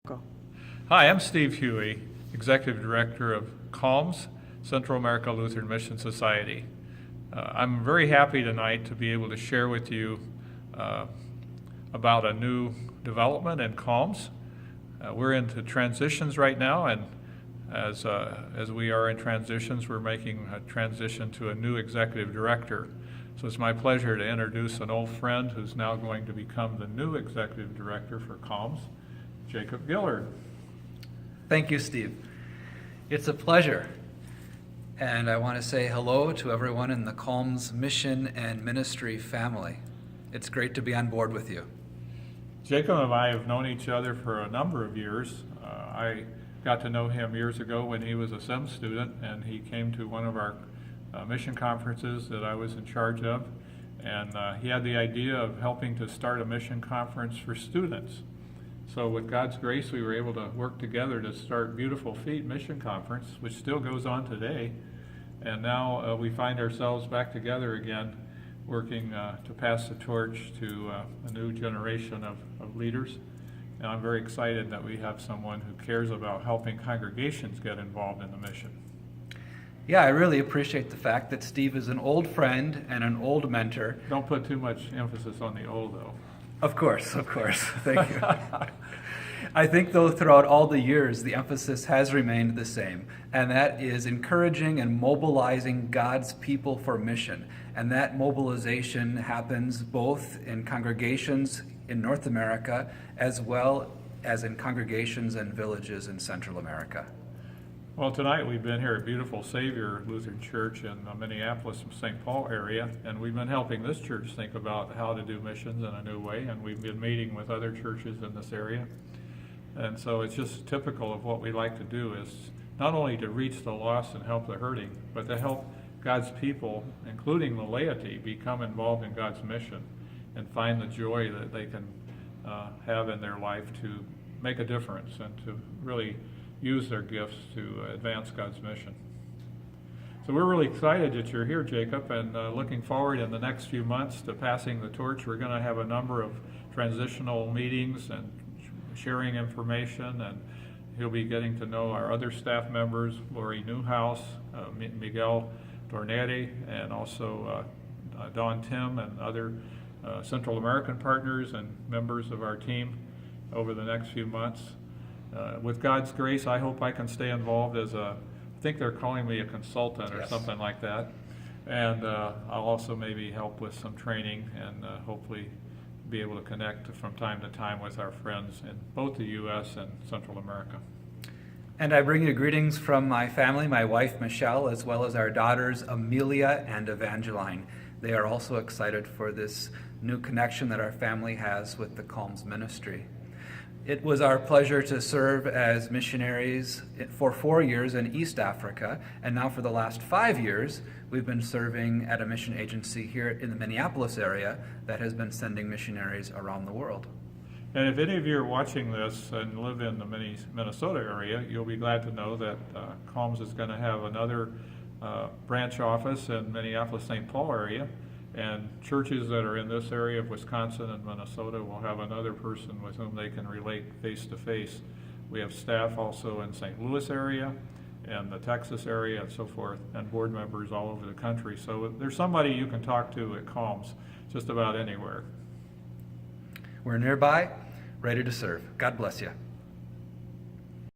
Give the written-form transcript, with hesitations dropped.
Go. Hi, I'm Steve Huey, Executive Director of CALMS, Central America Lutheran Mission Society. I'm very happy tonight to be able to share with you about a new development in CALMS. We're into transitions right now, and as we are in transitions, we're making a transition to a new Executive Director. So it's my pleasure to introduce an old friend who's now going to become the new Executive Director for CALMS, Jacob Gillard. Thank you, Steve. It's a pleasure. And I want to say hello to everyone in the CALMS mission and ministry family. It's great to be on board with you. Jacob and I have known each other for a number of years. I got to know him years ago when he was a SEM student, and he came to one of our mission conferences that I was in charge of. And he had the idea of helping to start a mission conference for students. So with God's grace, we were able to work together to start Beautiful Feet Mission Conference, which still goes on today. And now we find ourselves back together again, working to pass the torch to a new generation of leaders. And I'm very excited that we have someone who cares about helping congregations get involved in the mission. Yeah, I really appreciate the fact that Steve is an old friend and an old mentor. Don't put too much emphasis on the old, though. Of course. Thank you. I think, though, throughout all the years, the emphasis has remained the same, and that is encouraging and mobilizing God's people for mission. And that mobilization happens both in congregations in North America as well as in congregations and villages in Central America. Well, tonight we've been here at Beautiful Savior Lutheran Church in the Minneapolis and St. Paul area, and we've been helping this church think about how to do missions in a new way, and we've been meeting with other churches in this area. And so it's just typical of what we like to do is not only to reach the lost and help the hurting, but to help God's people, including the laity, become involved in God's mission and find the joy that they can have in their life to make a difference and to really use their gifts to advance God's mission. So we're really excited that you're here, Jacob, and looking forward in the next few months to passing the torch. We're going to have a number of transitional meetings and sharing information, and he'll be getting to know our other staff members, Lori Newhouse, Miguel Dorneri, and also Don Tim and other Central American partners and members of our team over the next few months. With God's grace, I hope I can stay involved as I think they're calling me a consultant or something like that. And I'll also maybe help with some training and hopefully be able to connect from time to time with our friends in both the U.S. and Central America. And I bring you greetings from my family, my wife Michelle, as well as our daughters Amelia and Evangeline. They are also excited for this new connection that our family has with the CALMS ministry. It was our pleasure to serve as missionaries for 4 years in East Africa, and now for the last 5 years, we've been serving at a mission agency here in the Minneapolis area that has been sending missionaries around the world. And if any of you are watching this and live in the Minnesota area, you'll be glad to know that CALMS is going to have another branch office in Minneapolis-St. Paul area. And churches that are in this area of Wisconsin and Minnesota will have another person with whom they can relate face-to-face. We have staff also in St. Louis area and the Texas area and so forth, and board members all over the country. So there's somebody you can talk to at CALMS just about anywhere. We're nearby, ready to serve. God bless you.